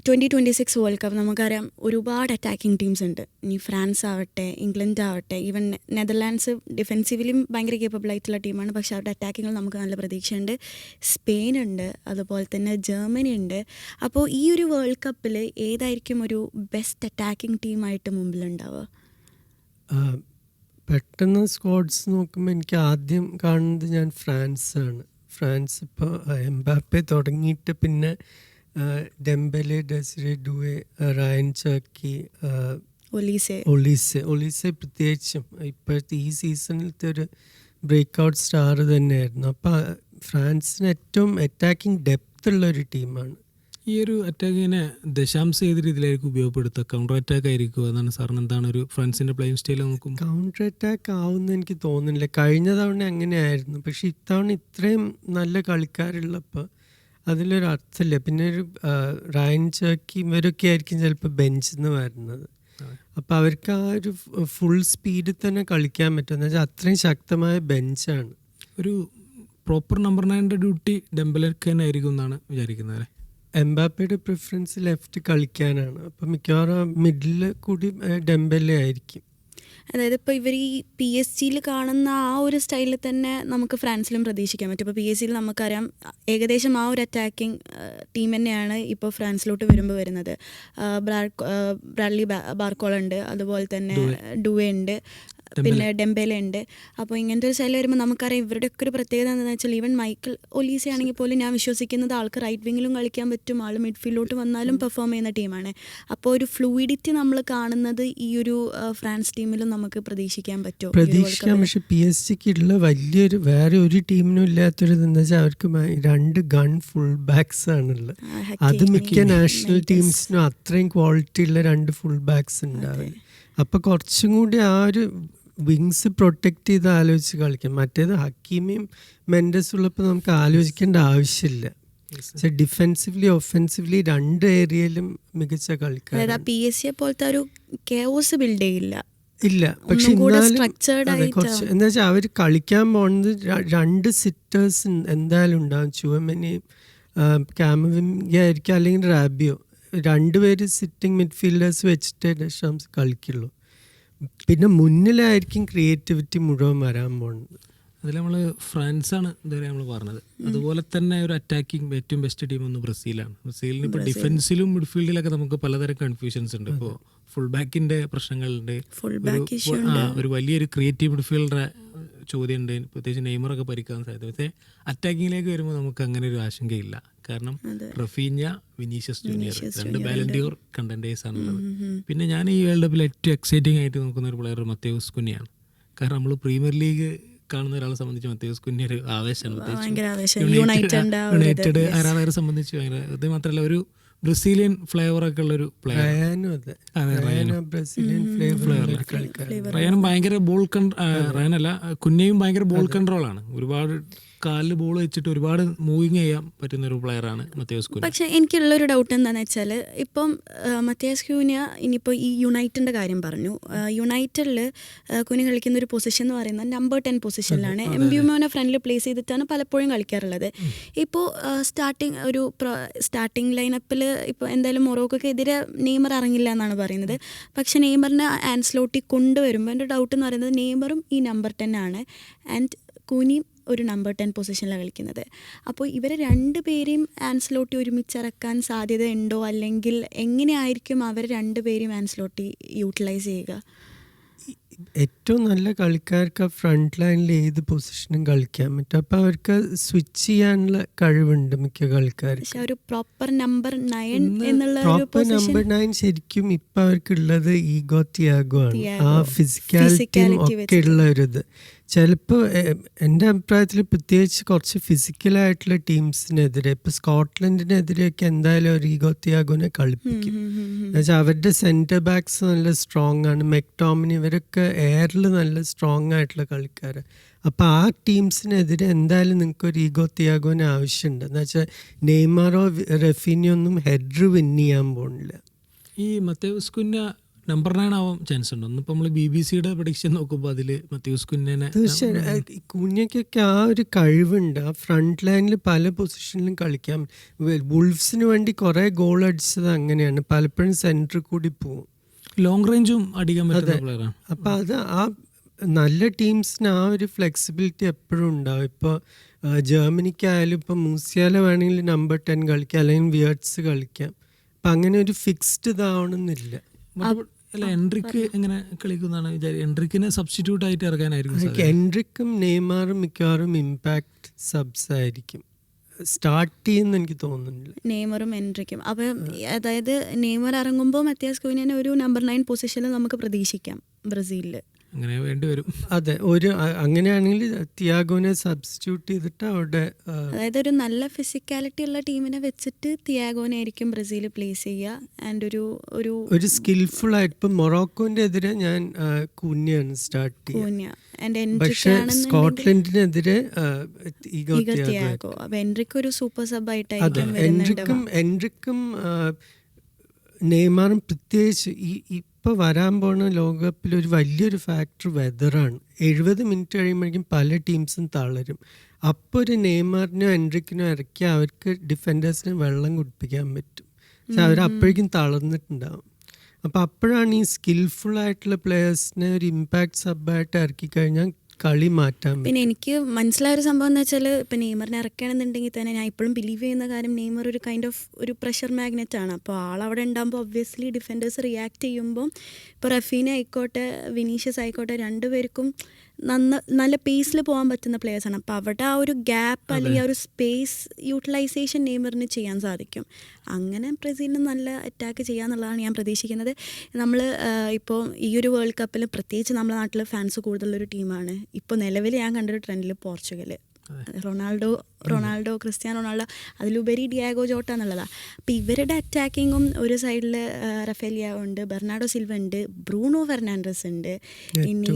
2026 world cup നമുക്കറിയാം, ഒരുപാട് attacking teams ഉണ്ട്. ഇനി ഫ്രാൻസ് ആവട്ടെ, ഇംഗ്ലണ്ട് ആവട്ടെ, ഈവൻ നെതർലാൻഡ്സ് ഡിഫെൻസീവിലും ഭയങ്കര കേപ്പബിൾ ആയിട്ടുള്ള ടീമാണ്. പക്ഷേ അവരുടെ അറ്റാക്കിങ്ങിൽ നമുക്ക് നല്ല പ്രതീക്ഷയുണ്ട്. സ്പെയിൻ ഉണ്ട്, അതുപോലെ തന്നെ ജർമ്മനി ഉണ്ട്. അപ്പോൾ ഈ ഒരു വേൾഡ് കപ്പിൽ ഏതായിരിക്കും ഒരു ബെസ്റ്റ് അറ്റാക്കിംഗ് ടീമായിട്ട് മുമ്പിലുണ്ടാവുക? പെട്ടെന്ന് സ്ക്വാഡ്സ് നോക്കുമ്പോൾ എനിക്ക് ആദ്യം കാണുന്നത് ഞാൻ ഫ്രാൻസാണ്. ഫ്രാൻസ് ഇപ്പോൾ എംബാപ്പെ തുടങ്ങിയിട്ട് പിന്നെ ഡെംബെലെ, ഡെസിരെ ഡുവെ, റയൻ ചർക്കി, ഒളീസെ പ്രത്യേകിച്ചും ഇപ്പോഴത്തെ ഈ സീസണിലത്തെ ഒരു ബ്രേക്ക് ഔട്ട് സ്റ്റാർ തന്നെയായിരുന്നു. അപ്പോൾ ഫ്രാൻസിന് ഏറ്റവും അറ്റാക്കിംഗ് ഡെപ്ത് ഉള്ള ഒരു ടീമാണ്. ഈ ഒരു അറ്റാക്കിനെ ദശാംശ ഏത് രീതിയിലായിരിക്കും ഉപയോഗപ്പെടുത്തുക? കൗണ്ടർ അറ്റാക്ക് ആയിരിക്കും എന്നാണ് സാറിന് എന്താണ് ഒരു ഫ്രാൻസിന്റെ പ്ലേയിങ് സ്റ്റൈൽ നോക്കും? കൗണ്ടർ അറ്റാക്ക് ആവുമെന്ന് എനിക്ക് തോന്നുന്നില്ല. കഴിഞ്ഞ തവണ അങ്ങനെയായിരുന്നു, പക്ഷെ ഇത്തവണ ഇത്രയും നല്ല കളിക്കാരുള്ളപ്പോൾ അതിലൊരു അർത്ഥമില്ല. പിന്നെ ഒരു റയൻ ചർക്കി ഇവരൊക്കെ ആയിരിക്കും ചിലപ്പോൾ ബെഞ്ചിൽ നിന്ന് വരുന്നത്. അപ്പോൾ അവർക്ക് ആ ഒരു ഫുൾ സ്പീഡിൽ തന്നെ കളിക്കാൻ പറ്റും. എന്ന് വെച്ചാൽ അത്രയും ശക്തമായ ബെഞ്ചാണ്. ഒരു പ്രോപ്പർ നമ്പർ 9 ഡ്യൂട്ടി ഡെംബലേക്ക് തന്നെ ആയിരിക്കും എന്നാണ് വിചാരിക്കുന്നത്. എംബാപ്പയുടെ പ്രിഫറൻസ് ലെഫ്റ്റ് കളിക്കാനാണ്. അപ്പം മിക്കവാറും മിഡിൽ കൂടി ഡെംബെലെ ആയിരിക്കും. അതായത് ഇപ്പോൾ ഇവർ ഈ PSG കാണുന്ന ആ ഒരു സ്റ്റൈലിൽ തന്നെ നമുക്ക് ഫ്രാൻസിലും പ്രതീക്ഷിക്കാൻ പറ്റും. ഇപ്പോൾ PSG നമുക്കറിയാം ഏകദേശം ആ ഒരു അറ്റാക്കിംഗ് ടീം തന്നെയാണ് ഇപ്പോൾ ഫ്രാൻസിലോട്ട് വരുമ്പോൾ വരുന്നത്. ബ്രാഡ്ലി ബാർക്കോള ഉണ്ട്, അതുപോലെ തന്നെ ഡുവെ ഉണ്ട്, പിന്നെ ഡെംബെലെ ഉണ്ട്. അപ്പോൾ ഇങ്ങനത്തെ ഒരു സ്റ്റൈൽ വരുമ്പോൾ നമുക്കറിയാം ഇവരുടെയൊക്കെ ഒരു പ്രത്യേകത എന്താണെന്ന് വെച്ചാൽ ഈവൻ മൈക്കിൾ ഒലീസ ആണെങ്കിൽ പോലും ഞാൻ വിശ്വസിക്കുന്നത് ആൾക്ക് റൈറ്റ് വിങ്ങിലും കളിക്കാൻ പറ്റും, ആൾ മിഡ്ഫീൽഡിലോട്ട് വന്നാലും പെർഫോം ചെയ്യുന്ന ടീമാണ്. അപ്പോൾ ഒരു ഫ്ലൂയിഡിറ്റി നമ്മൾ കാണുന്നത് ഈ ഒരു ഫ്രാൻസ് ടീമിലും നമുക്ക് പ്രതീക്ഷിക്കാൻ പറ്റുമോ? പ്രതീക്ഷിക്കാം. പക്ഷെ PSG ഉള്ള വലിയൊരു വേറെ ഒരു ടീമിനും ഇല്ലാത്തൊരു എന്താ വെച്ചാൽ അവർക്ക് 2 ഗൺ ഫുൾ ബാക്സ് ആണുള്ളത്. അത് മിക്ക നാഷണൽ ടീംസിനും അത്രയും ക്വാളിറ്റി ഉള്ള 2 ഫുൾ ബാക്സ് ഉണ്ടാവില്ല. അപ്പോൾ കുറച്ചും കൂടി ആ ഒരു വിങ്സ് പ്രൊട്ടക്റ്റ് ചെയ്ത് ആലോചിച്ച് കളിക്കാം. മറ്റേത് ഹക്കീമിയും മെൻഡസും ഉള്ളപ്പോൾ നമുക്ക് ആലോചിക്കേണ്ട ആവശ്യമില്ല. ഡിഫെൻസീവ്ലി ഒഫെൻസീവ്ലി 2 ഏരിയയിലും മികച്ച കളിക്കാർ. PSG പോലത്തെ ഒരു കെയോസ് ബിൽഡ് ചെയ്യില്ല. ഇല്ല, പക്ഷെ കുറച്ച് എന്താ വെച്ചാൽ അവർ കളിക്കാൻ പോകുന്നത് 2 സിറ്റേഴ്സ് എന്തായാലും ഉണ്ടാവും. ചുവമനെയും കാമവിംഗ ആയിരിക്കും, അല്ലെങ്കിൽ റാബിയോ. 2 പേര് സിറ്റിംഗ് മിഡ്ഫീൽഡേഴ്സ് വെച്ചിട്ടേ ഡെഷാംസ് കളിക്കുള്ളൂ. പിന്നെ മുന്നിലായിരിക്കും ക്രിയേറ്റിവിറ്റി മുഴുവൻ വരാൻ പോകുന്നത്. അതിൽ നമ്മൾ ഫ്രാൻസാണ് ഇതുവരെ നമ്മൾ പറഞ്ഞത്. അതുപോലെ തന്നെ ഒരു അറ്റാക്കിംഗ് ഏറ്റവും ബെസ്റ്റ് ടീം ഒന്ന് ബ്രസീലാണ്. ബ്രസീലിന് ഇപ്പോൾ ഡിഫൻസിലും മിഡ്ഫീൽഡിലൊക്കെ നമുക്ക് പലതരം കൺഫ്യൂഷൻസ് ഉണ്ട്. ഇപ്പോൾ ഫുൾ ബാക്കിന്റെ പ്രശ്നങ്ങളുണ്ട്, ഒരു വലിയൊരു ക്രിയേറ്റീവ് മിഡ്ഫീൽഡറെ ചോദ്യമുണ്ട്, പ്രത്യേകിച്ച് നെയ്മറൊക്കെ പരിക്കാൻ സാധ്യത. പക്ഷേ അറ്റാക്കിങ്ങിലേക്ക് വരുമ്പോൾ നമുക്ക് അങ്ങനെ ഒരു ആശങ്കയില്ല. കാരണം റഫീഞ്ഞ, Vinicius junior 2 Balan D or contenders ആണുള്ളത്. പിന്നെ ഞാൻ ഈ വേൾഡ് കപ്പിൽ ഏറ്റവും എക്സൈറ്റിംഗ് ആയിട്ട് നോക്കുന്ന ഒരു പ്ലെയർ മത്തേയൂസ് കുഞ്ഞയാണ്. കാരണം നമ്മൾ പ്രീമിയർ ലീഗ് കാണുന്ന ഒരാളെ സംബന്ധിച്ച് മത്തേയൂസ് കുഞ്ഞ ഒരു ആവേശമാണ്. യുണൈറ്റഡ് ആരാധകരെ സംബന്ധിച്ച് ഭയങ്കര. ഇത് മാത്രമല്ല ഒരു ബ്രസീലിയൻ ഫ്ലേവർ ഒക്കെ ഉള്ള ഒരു പ്ലെയർ. റയാനും ഭയങ്കര റയാനല്ല കുഞ്ഞയും ഭയങ്കര ബോൾ കൺട്രോൾ ആണ്. ഒരുപാട് കാലിൽ ബോൾ വെച്ചിട്ട് ഒരുപാട് മൂവിങ് ചെയ്യാൻ പറ്റുന്ന ഒരു പ്ലെയറാണ് മത്തേയൂസ് കുഞ്ഞ. പക്ഷേ എനിക്കുള്ളൊരു ഡൗട്ട് എന്താണെന്ന് വെച്ചാൽ ഇപ്പം മത്തേയൂസ് കുഞ്ഞ ഇനിയിപ്പോൾ ഈ യുണൈറ്റഡിൻ്റെ കാര്യം പറഞ്ഞു. യുണൈറ്റഡിൽ കുഞ്ഞ കളിക്കുന്ന ഒരു പൊസിഷൻ എന്ന് പറയുന്നത് നമ്പർ 10 പൊസിഷനിലാണ്. എംബ്യൂമോനെ ഫ്രണ്ടിൽ പ്ലേസ് ചെയ്തിട്ടാണ് പലപ്പോഴും കളിക്കാറുള്ളത്. ഇപ്പോൾ സ്റ്റാർട്ടിംഗ് ലൈനപ്പിൽ ഇപ്പോൾ എന്തായാലും മൊറോക്കോക്കെതിരെ നെയ്മർ ഇറങ്ങില്ല എന്നാണ് പറയുന്നത്. പക്ഷേ നെയ്മറിനെ ആൻസ്ലോട്ടി കൊണ്ടുവരുമ്പോൾ എൻ്റെ ഡൗട്ട് എന്ന് പറയുന്നത് നെയ്മറും ഈ നമ്പർ 10 ആണ്, ആൻഡ് കൂനിയും ഒരു നമ്പർ 10 പൊസിഷനിലാണ് കളിക്കുന്നത്. അപ്പോൾ ഇവരെ 2 പേരെയും ആൻസ്ലോട്ടി ഒരുമിച്ചിറക്കാൻ സാധ്യത ഉണ്ടോ, അല്ലെങ്കിൽ എങ്ങനെയായിരിക്കും അവർ 2 പേരെയും ആൻസ്ലോട്ടി യൂട്ടിലൈസ് ചെയ്യുക? ഏറ്റവും നല്ല കളിക്കാർക്ക് ഫ്രണ്ട് ലൈനിൽ ഏത് പൊസിഷനും കളിക്കാൻ പറ്റും. അപ്പോൾ അവർക്ക് സ്വിച്ച് ചെയ്യാനുള്ള കഴിവുണ്ട് മിക്ക കളിക്കാർക്ക്. ഒരു പ്രോപ്പർ നമ്പർ 9 എന്നുള്ള പ്രോപ്പർ നമ്പർ 9 ശരിക്കും ഇപ്പം അവർക്കുള്ളത് ഈഗോ തിയാഗോ ആണ്. ആ ഫിസിക്കാലിറ്റിയും ഒക്കെ ഉള്ള ഒരിത് ചിലപ്പോൾ എൻ്റെ അഭിപ്രായത്തിൽ പ്രത്യേകിച്ച് കുറച്ച് ഫിസിക്കലായിട്ടുള്ള ടീംസിനെതിരെ, ഇപ്പോൾ സ്കോട്ട്ലൻഡിനെതിരെയൊക്കെ എന്തായാലും ഒരു ഈഗോ തിയാഗോനെ കളിപ്പിക്കും. എന്നുവെച്ചാൽ അവരുടെ സെൻറ്റർ ബാക്സ് നല്ല സ്ട്രോങ് ആണ്. മെക്ടോമിനി ഇവരൊക്കെ എയറിൽ നല്ല സ്ട്രോങ് ആയിട്ടുള്ള കളിക്കാർ. അപ്പോൾ ആ ടീംസിനെതിരെ എന്തായാലും നിങ്ങൾക്ക് ഒരു ഈഗോ തിയാഗോനെ ആവശ്യമുണ്ട്. എന്ന് വെച്ചാൽ നെയ്മറോ റഫീനിയോ ഒന്നും ഹെഡർ വിൻ ചെയ്യാൻ പോകുന്നില്ല. ഈ മത്തേയൂസ് കുഞ്ഞ നമ്പർ 9 ആവാൻ ചാൻസ് ഉണ്ട്. ഒന്നിപ്പോൾ നമ്മൾ BBC-യുടെ പ്രഡിക്ഷൻ നോക്കുമ്പോൾ അതിൽ മത്യൂസ് കുഞ്ഞനെ തീർച്ചയായും കുഞ്ഞയ്ക്കൊക്കെ ആ ഒരു കഴിവുണ്ട്. ആ ഫ്രണ്ട് ലൈനിൽ പല പൊസിഷനിലും കളിക്കാം. വുൾഫ്സിന് വേണ്ടി കുറേ ഗോൾ അടിച്ചത് അങ്ങനെയാണ്, പലപ്പോഴും സെൻറ്ററിൽ കൂടി പോകും, ലോങ് റേഞ്ചും അടിക്കാൻ പറ്റുന്ന പ്ലെയറാണ്. അപ്പം അത് ആ നല്ല ടീംസിന് ആ ഒരു ഫ്ലെക്സിബിലിറ്റി എപ്പോഴും ഉണ്ടാവും. ഇപ്പോൾ ജർമ്മനിക്കായാലും ഇപ്പോൾ മൂസിയാല വേണമെങ്കിൽ നമ്പർ 10 കളിക്കാം, അല്ലെങ്കിൽ വിയർട്സ് കളിക്കാം. അപ്പം അങ്ങനെ ഒരു ഫിക്സ്ഡ് ഇതാവണമെന്നില്ല. അല്ല, എൻട്രിക്ക് എങ്ങനെ കളിക്കുന്നതാണ് വിചാരിക്കുക? എൻട്രിക്കിനെ സബ്സ്റ്റിറ്റ്യൂട്ട് ആയിട്ട് ഇറക്കാനായിരിക്കും. എൻട്രിക്കും നെയ്മാറും മിക്കവാറും ഇമ്പാക്ട് സബ്സ് ആയിരിക്കും സ്റ്റാർട്ട് ചെയ്യുന്ന എനിക്ക് തോന്നുന്നില്ല. നെയ്മറും എൻട്രിക്കും. അപ്പം അതായത് നെയ്മർ ഇറങ്ങുമ്പോൾ മത്യാസ് കുഞ്ഞിനെ ഒരു നമ്പർ 9 പൊസിഷനിൽ നമുക്ക് പ്രതീക്ഷിക്കാം ബ്രസീലിൽ. അങ്ങനെ വേണ്ടി വരും. അതെ, ഒരു അങ്ങനെയാണെങ്കിൽ തിയാഗോനെ സബ്സ്റ്റിറ്റ്യൂട്ട് ചെയ്തിട്ട് അവിടെ അതായത് ഒരു നല്ല ഫിസിക്കാലിറ്റി ഉള്ള ടീമിനെ വെച്ചിട്ട് തിയാഗോനെ ആയിരിക്കും ബ്രസീൽ പ്ലേസ് ചെയ്യുക. ആൻഡ് ഒരു സ്കിൽഫുൾ ആയിട്ട് ഇപ്പം മൊറോക്കോന്റെ എതിരെ ഞാൻ കുഞ്ഞാണ് സ്റ്റാർട്ട് ചെയ്യുക, പക്ഷെ സ്കോട്ട്ലൻഡിനെതിരെ തിയാഗോ. അപ്പൊ എൻട്രിക്ക് ഒരു സൂപ്പർ സബ് ആയിട്ടായിരിക്കും എൻട്രിക്കും നെയ്മാറും പ്രത്യേകിച്ച് ഇപ്പോൾ വരാൻ പോണ ലോകകപ്പിൽ ഒരു വലിയൊരു ഫാക്ടർ വെതറാണ്. 70 മിനിറ്റ് കഴിയുമ്പോഴേക്കും പല ടീംസും തളരും. അപ്പോൾ ഒരു നെയ്മാറിനോ എൻട്രിക്കിനോ ഇറക്കി അവർക്ക് ഡിഫൻഡേഴ്സിന് വെള്ളം കുടിപ്പിക്കാൻ പറ്റും. പക്ഷെ അവർ അപ്പോഴേക്കും തളർന്നിട്ടുണ്ടാവും. അപ്പോൾ അപ്പോഴാണ് ഈ സ്കിൽഫുൾ ആയിട്ടുള്ള പ്ലെയേഴ്സിനെ ഒരു ഇമ്പാക്ട് സബ്ബായിട്ട് ഇറക്കി കഴിഞ്ഞാൽ കളി മാറ്റാൻ. പിന്നെ എനിക്ക് മനസ്സിലായ ഒരു സംഭവം എന്ന് വെച്ചാൽ ഇപ്പം നെയ്മറിനെ ഇറക്കുകയാണെന്നുണ്ടെങ്കിൽ തന്നെ ഞാൻ ഇപ്പോഴും ബിലീവ് ചെയ്യുന്ന കാര്യം നെയ്മർ ഒരു കൈൻഡ് ഓഫ് ഒരു പ്രഷർ മാഗ്നറ്റ് ആണ്. അപ്പോൾ ആളവിടെ ഉണ്ടാകുമ്പോൾ ഒബ്വിയസ്ലി ഡിഫൻഡേഴ്സ് റിയാക്ട് ചെയ്യുമ്പോൾ ഇപ്പോൾ റഫീന ആയിക്കോട്ടെ വിനീഷ്യസ് ആയിക്കോട്ടെ രണ്ടുപേർക്കും നല്ല പേസിൽ പോകാൻ പറ്റുന്ന പ്ലെയേഴ്സാണ്. അപ്പോൾ അവിടെ ആ ഒരു ഗ്യാപ്പ് അല്ലെങ്കിൽ ആ ഒരു സ്പേസ് യൂട്ടിലൈസേഷൻ നെയ്മറിന് ചെയ്യാൻ സാധിക്കും. അങ്ങനെ ബ്രസീലിന് നല്ല അറ്റാക്ക് ചെയ്യാന്നുള്ളതാണ് ഞാൻ പ്രതീക്ഷിക്കുന്നത്. നമ്മൾ ഇപ്പോൾ ഈ ഒരു വേൾഡ് കപ്പിൽ പ്രത്യേകിച്ച് നമ്മുടെ നാട്ടിൽ ഫാൻസ് കൂടുതലൊരു ടീമാണ്. ഇപ്പോൾ നിലവിൽ ഞാൻ കണ്ടൊരു ട്രെൻഡിൽ പോർച്ചുഗൽ, റൊണാൾഡോ ക്രിസ്ത്യാനോ റൊണാൾഡോ, അതിലുപരി ഡിയാഗോ ജോട്ട എന്നുള്ളതാണ്. അപ്പോൾ ഇവരുടെ അറ്റാക്കിങ്ങും ഒരു സൈഡിൽ റഫേലിയാവോ ഉണ്ട്, ബെർണാഡോ സിൽവ ഉണ്ട്, ബ്രൂണോ ഫെർണാണ്ടസ് ഉണ്ട്, ഇനി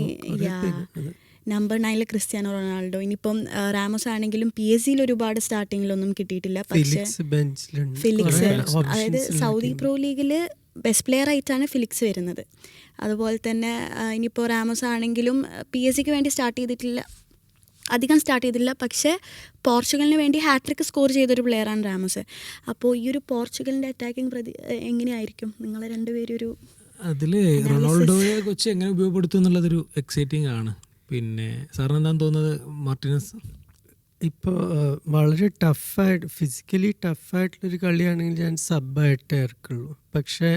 നമ്പർ 9 ക്രിസ്ത്യാനോ റൊണാൾഡോ. ഇനിയിപ്പം റാമോസ് ആണെങ്കിലും PSG ഒരുപാട് സ്റ്റാർട്ടിങ്ങിലൊന്നും കിട്ടിയിട്ടില്ല. പക്ഷേ ഫിലിക്സ്, അതായത് സൗദി പ്രോ ലീഗിൽ ബെസ്റ്റ് പ്ലെയർ ആയിട്ടാണ് ഫിലിക്സ് വരുന്നത്. അതുപോലെ തന്നെ ഇനിയിപ്പോൾ റാമോസ് ആണെങ്കിലും PSG വേണ്ടി അധികം സ്റ്റാർട്ട് ചെയ്തില്ല, പക്ഷേ പോർച്ചുഗലിന് വേണ്ടി ഹാട്രിക്ക് സ്കോർ ചെയ്തൊരു പ്ലെയറാണ് റാമോസ്. അപ്പോൾ ഈ ഒരു പോർച്ചുഗലിൻ്റെ അറ്റാക്കിംഗ് എങ്ങനെയായിരിക്കും നിങ്ങൾ രണ്ടുപേരും ഒരു അതിൽ റൊണാൾഡോയെ വെച്ച് എങ്ങനെ ഉപയോഗപ്പെടുത്തും എന്നുള്ളതൊരു എക്സൈറ്റിംഗ് ആണ്. പിന്നെ സാറിന് എന്താണെന്ന് തോന്നുന്നത് മാർട്ടിനസ്? ഇപ്പോൾ വളരെ ഫിസിക്കലി ടഫായിട്ടുള്ളൊരു കളിയാണെങ്കിൽ ഞാൻ സബ്ബായിട്ടേ ഇറക്കുള്ളൂ. പക്ഷേ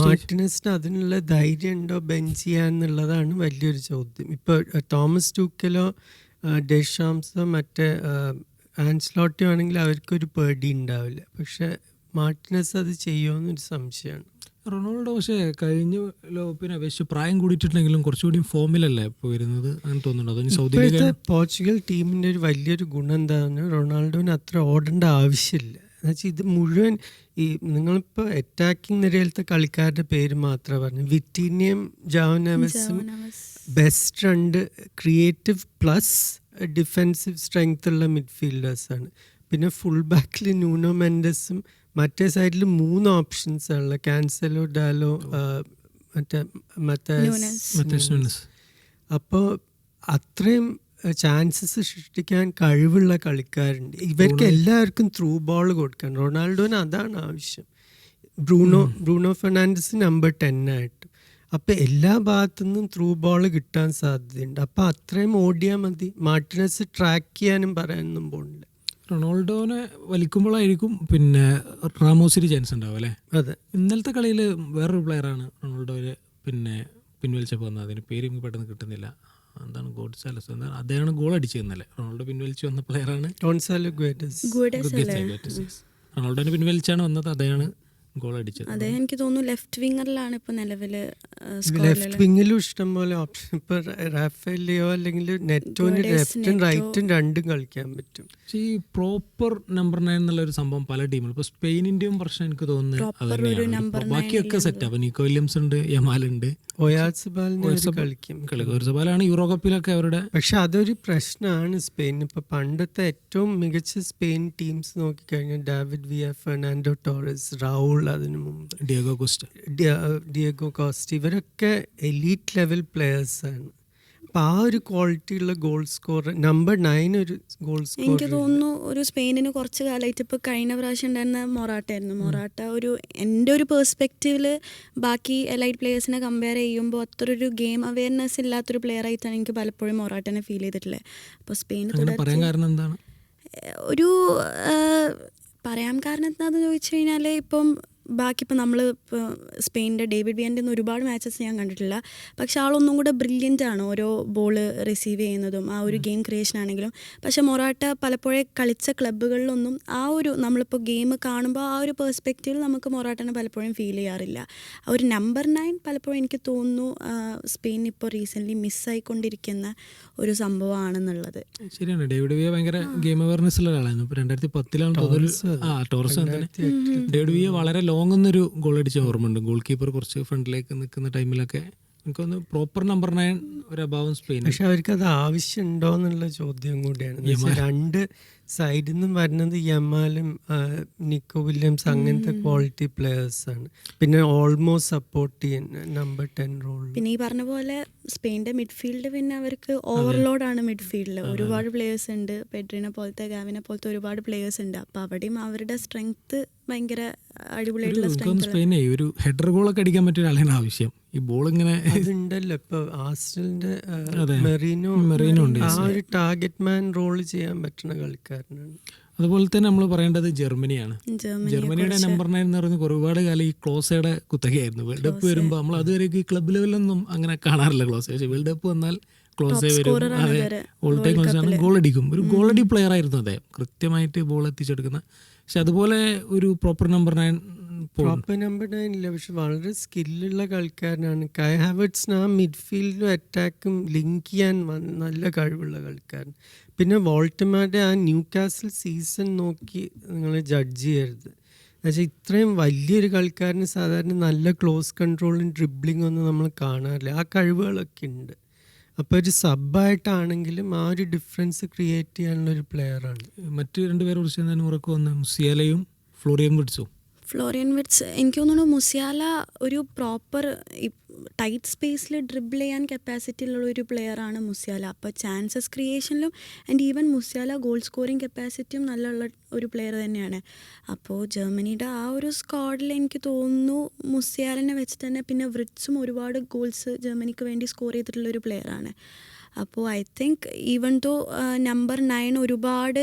മാർട്ടിനസിന് അതിനുള്ള ധൈര്യം ഉണ്ടോ ബെഞ്ച് ചെയ്യാന്നുള്ളതാണ് വലിയൊരു ചോദ്യം. ഇപ്പോൾ തോമസ് ടൂക്കലോ ഡെഷാംസോ മറ്റേ ആൻസ്ലോട്ടിയോ ആണെങ്കിൽ അവർക്കൊരു പേടി ഉണ്ടാവില്ല. പക്ഷെ മാർട്ടിനസ് അത് ചെയ്യുമോയെന്നൊരു സംശയമാണ്. റൊണാൾഡോ പക്ഷേ കഴിഞ്ഞ ലോകപ്പിനെ അപേക്ഷിച്ച് പ്രായം കൂടിയിട്ടുണ്ടെങ്കിലും കുറച്ചുകൂടി ഫോമിലല്ലേ ഇപ്പോൾ വരുന്നത്, അങ്ങനെ തോന്നുന്നുണ്ടോ? ഇപ്പോഴത്തെ പോർച്ചുഗൽ ടീമിൻ്റെ ഒരു വലിയൊരു ഗുണം എന്താണ്, റൊണാൾഡോന് അത്ര ഓടേണ്ട ആവശ്യമില്ല. എന്നുവെച്ചാൽ ഇത് മുഴുവൻ ഈ നിങ്ങളിപ്പോൾ അറ്റാക്കിംഗ് നിരയിലത്തെ കളിക്കാരുടെ പേര് മാത്രമേ പറഞ്ഞു. വിറ്റീനിയം ജാവനവസും best 2 creative plus defensive strength ഉള്ള മിഡ്ഫീൽഡേഴ്സാണ്. പിന്നെ ഫുൾ ബാക്കിൽ ന്യൂനോ മെൻഡസും മറ്റേ സൈഡിൽ 3 ഓപ്ഷൻസ് ഉള്ള ക്യാൻസലോ ഡാലോ മറ്റേ. അപ്പോൾ അത്രയും ചാൻസസ് സൃഷ്ടിക്കാൻ കഴിവുള്ള കളിക്കാരുണ്ട്. ഇവർക്ക് എല്ലാവർക്കും ത്രൂ ബോൾ കൊടുക്കാൻ. റൊണാൾഡോന് അതാണ് ആവശ്യം. ബ്രൂണോ ഫെർണാണ്ടസ് നമ്പർ 10 ആയിട്ട്. അപ്പോൾ എല്ലാ ഭാഗത്തുനിന്നും ത്രൂ ബോൾ കിട്ടാൻ സാധ്യതയുണ്ട്. അപ്പോൾ അത്രയും ഓടിയാൽ മതി. മാർട്ടിനസ് ട്രാക്ക് ചെയ്യാനും പറയാനൊന്നും പോകുന്നില്ല. റൊണാൾഡോനെ വലിക്കുമ്പോഴായിരിക്കും പിന്നെ റാമോസിന് ചാൻസ് ഉണ്ടാവും അല്ലേ? അതെ. ഇന്നലത്തെ കളിയിൽ വേറൊരു പ്ലെയറാണ് റൊണാൾഡോയെ പിൻവലിച്ചപ്പോൾ വന്നത്. അതിന് പേര് എനിക്ക് പെട്ടെന്ന് കിട്ടുന്നില്ല. എന്താണ് ഗോഡ്സാലസ്, എന്താണ് അദ്ദേഹമാണ് ഗോൾ അടിച്ചത് ഇന്നലെ. റൊണാൾഡോ പിൻവലിച്ച് വന്ന പ്ലെയറാണ് റൊണാൾഡോനെ പിൻവലിച്ചാണ് വന്നത്, അദ്ദേഹമാണ് ഗോൾ അടിച്ചത്. അതെ, എനിക്ക് തോന്നുന്നു ലെഫ്റ്റ് വിങ്ങറിലാണ് ഇപ്പോൾ നിലവിൽ. ലെഫ്റ്റ് വിങ്ങിലും ഇഷ്ടം പോലെ ഓപ്ഷൻ. ഇപ്പോൾ റാഫേലിയോ അല്ലെങ്കിൽ നെറ്റോന് ലെഫ്റ്റും റൈറ്റും രണ്ടും കളിക്കാൻ പറ്റും. പക്ഷേ ഈ പ്രോപ്പർ നമ്പർ 9 എന്നുള്ള ഒരു സംഭവം പല ടീമിലും, ഇപ്പോൾ സ്പെയിനിൻ്റെയും പ്രശ്നം എനിക്ക് തോന്നുന്നത് അത് തന്നെയാണ്. ബാക്കിയൊക്കെ സെറ്റ്. അപ്പോൾ നിക്കോ വില്യംസ് ഉണ്ട്, യമാലുണ്ട്, ഒയാർസബാലിനെ അവര് കളിക്കും. ഒയാർസബാലാണ് യൂറോ കപ്പിലൊക്കെ അവരുടെ. പക്ഷെ അതൊരു പ്രശ്നമാണ് സ്പെയിൻ. ഇപ്പൊ പണ്ടത്തെ ഏറ്റവും മികച്ച സ്പെയിൻ ടീംസ് നോക്കിക്കഴിഞ്ഞാൽ David Villa, Fernando Torres, Raul, അതിനു മുമ്പ് ഡിയേഗോ കോസ്റ്റ, ഇവരൊക്കെ എലീറ്റ് ലെവൽ പ്ലെയേഴ്സ് ആണ്. അപ്പൊ ആ ഒരു ക്വാളിറ്റി ഉള്ള ഗോൾ സ്കോറർ നമ്പർ 9 ഒരു ഗോൾ സ്കോറർ. എനിക്ക് തോന്നുന്നു ഒരു സ്പെയിനിന് കുറച്ച് കാലമായിട്ട് ഇപ്പോൾ കഴിഞ്ഞ പ്രാവശ്യം ഉണ്ടായിരുന്ന മൊറാട്ടയായിരുന്നു. മൊറാട്ട ഒരു എൻ്റെ ഒരു പെർസ്പെക്റ്റീവിൽ ബാക്കി എലൈറ്റ് പ്ലേയേഴ്സിനെ കമ്പയർ ചെയ്യുമ്പോൾ അത്ര ഒരു ഗെയിം അവയർനെസ് ഇല്ലാത്തൊരു പ്ലെയർ ആയിട്ടാണ് എനിക്ക് പലപ്പോഴും മൊറാട്ടനെ ഫീൽ ചെയ്തിട്ടുള്ളത്. അപ്പോൾ സ്പെയിൻ ഒരു പറയാൻ കാരണം എന്താണെന്ന് ചോദിച്ചു കഴിഞ്ഞാൽ ഇപ്പം ബാക്കി ഇപ്പം നമ്മൾ ഇപ്പോൾ സ്പെയിനിൻ്റെ ഡേവിഡ് വിയൻ്റെ ഒന്നും ഒരുപാട് മാച്ചസ് ഞാൻ കണ്ടിട്ടില്ല. പക്ഷെ ആളൊന്നും കൂടെ ബ്രില്യൻ്റ് ആണ് ഓരോ ബോൾ റിസീവ് ചെയ്യുന്നതും ആ ഒരു ഗെയിം ക്രിയേഷൻ ആണെങ്കിലും. പക്ഷെ മൊറാട്ട പലപ്പോഴും കളിച്ച ക്ലബ്ബുകളിലൊന്നും ആ ഒരു നമ്മളിപ്പോൾ ഗെയിം കാണുമ്പോൾ ആ ഒരു പെർസ്പെക്റ്റീവിൽ നമുക്ക് മൊറാട്ടനെ പലപ്പോഴും ഫീൽ ചെയ്യാറില്ല. ആ ഒരു നമ്പർ 9 പലപ്പോഴും എനിക്ക് തോന്നുന്നു സ്പെയിൻ ഇപ്പോൾ റീസെൻ്റ്ലി മിസ്സായിക്കൊണ്ടിരിക്കുന്ന ഒരു സംഭവമാണെന്നുള്ളത്. ശരിയാണ്. ഡേവിഡ് വിയ ഭയങ്കര ഗെയിം അവയർനെസ് ഉള്ള ആളായിരുന്നു. ഇപ്പോൾ 2010 ടോറസ് ഡേവിഡ് വിയ വളരെ ലോങ് എന്നൊരു ഗോൾ അടിച്ച ഓർമ്മയുണ്ട്. ഗോൾ കീപ്പർ കുറച്ച് ഫ്രണ്ടിലേക്ക് നിൽക്കുന്ന ടൈമിലൊക്കെ എനിക്കൊന്ന് പ്രോപ്പർ നമ്പർ 9 ഒരു അഭാവം സ്പെയിൻ. പക്ഷെ അവർക്ക് അത് ആവശ്യമുണ്ടോ എന്നുള്ള ചോദ്യം കൂടിയാണ്. രണ്ട് സൈഡിൽ നിന്നും വരുന്നത് യമാലും നിക്കോ വില്യംസ് അങ്ങനത്തെ ക്വാളിറ്റി പ്ലെയേഴ്സ് ആണ്. പിന്നെ ഓൾമോസ്റ്റ് സപ്പോർട്ട് ചെയ്യുന്ന നമ്പർ 10 റോൾ. പിന്നെ ഈ പറഞ്ഞ പോലെ സ്പെയിൻ്റെ മിഡ്ഫീൽഡ് പിന്നെ അവർക്ക് ഓവർലോഡാണ് മിഡ്ഫീൽഡിൽ. ഒരുപാട് പ്ലേയേഴ്സ് ഉണ്ട്. പെഡ്രിനെ പോലത്തെ, ഗാവിനെ പോലത്തെ ഒരുപാട് പ്ലേയേഴ്സ് ഉണ്ട്. അപ്പോൾ അവിടെയും അവരുടെ സ്ട്രെങ്ത് ഭയങ്കര അടിപൊളിയായിട്ടുള്ള സ്ട്രെങ്ത്. സ്പെയിനെ ഒരു ഹെഡർ ഗോളൊക്കെ അടിക്കാൻ പറ്റിയ ഒരാളാണ് ആവശ്യം. ഈ ബോൾ ഇങ്ങനെ അതുണ്ടല്ലോ ഇപ്പൊ ആർസണലിന്റെ മെറീനോ ഉണ്ട്. ആ ഒരു ടാർഗറ്റ് മാൻ റോൾ ചെയ്യാൻ പറ്റുന്ന കളിക്കാരനാണ്. അതുപോലെ തന്നെ നമ്മൾ പറയേണ്ടത് ജർമ്മനിയാണ്. ജർമ്മനിയുടെ നമ്പർ 9 എന്ന് പറയുന്നത് ഒരുപാട് കാലം ഈ ക്ലോസയുടെ കുത്തകയായിരുന്നു. വേൾഡ് കപ്പ് വരുമ്പോൾ നമ്മൾ അതുവരെ ഈ ക്ലബ് ലെവലൊന്നും അങ്ങനെ കാണാറില്ല ക്ലോസ. പക്ഷേ വേൾഡ് കപ്പ് വന്നാൽ ക്ലോസേ വരും. അതെ, ഓൾ ടൈം ക്ലോസാണ്. ഗോൾ അടിക്കും. ഒരു ഗോളടി പ്ലെയർ ആയിരുന്നു അദ്ദേഹം. കൃത്യമായിട്ട് ബോൾ എത്തിച്ചെടുക്കുന്ന. പക്ഷെ അതുപോലെ ഒരു പ്രോപ്പർ നമ്പർ 9 ഇല്ല. പക്ഷെ വളരെ സ്കില്ലുള്ള കളിക്കാരനാണ്. കൈ ഹാവർട്സിന് ആ മിഡ്ഫീൽഡും അറ്റാക്കും ലിങ്ക് ചെയ്യാൻ നല്ല കഴിവുള്ള കളിക്കാരൻ. പിന്നെ വോൾട്ടമാരുടെ ആ ന്യൂ കാസിൽ സീസൺ നോക്കി നിങ്ങൾ ജഡ്ജ് ചെയ്യരുത്. എന്നുവെച്ചാൽ ഇത്രയും വലിയൊരു കളിക്കാരന് സാധാരണ നല്ല ക്ലോസ് കൺട്രോളും ഡ്രിബ്ലിംഗ് ഒന്നും നമ്മൾ കാണാറില്ല. ആ കഴിവുകളൊക്കെ ഉണ്ട്. അപ്പോൾ ഒരു സബ്ബായിട്ടാണെങ്കിലും ആ ഒരു ഡിഫറൻസ് ക്രിയേറ്റ് ചെയ്യാനുള്ള ഒരു പ്ലെയറാണ്. മറ്റു രണ്ടുപേരെ കുറിച്ച് എന്താണ് ഉറക്കു വന്ന മുസിയാലയും ഫ്ലോറിയൻ വിർട്സും. ഫ്ലോറിയൻ വിർട്സ് എനിക്ക് തോന്നുന്നു മുസിയാല ഒരു പ്രോപ്പർ ടൈറ്റ് സ്പേസിൽ ഡ്രിബിൾ ചെയ്യാൻ കപ്പാസിറ്റി ഉള്ള ഒരു പ്ലെയറാണ് മുസിയാല. അപ്പോൾ ചാൻസസ് ക്രിയേഷനിലും and even Musiala goal scoring കപ്പാസിറ്റിയും നല്ലുള്ള ഒരു പ്ലെയർ തന്നെയാണ്. അപ്പോൾ ജർമ്മനിയുടെ ആ ഒരു സ്ക്വാഡിൽ എനിക്ക് തോന്നുന്നു മുസിയാലിനെ വെച്ച് തന്നെ പിന്നെ വിർട്സും ഒരുപാട് ഗോൾസ് ജർമ്മനിക്ക് വേണ്ടി സ്കോർ ചെയ്തിട്ടുള്ളൊരു പ്ലെയറാണ്. അപ്പോൾ I think even though number 9 ഒരുപാട്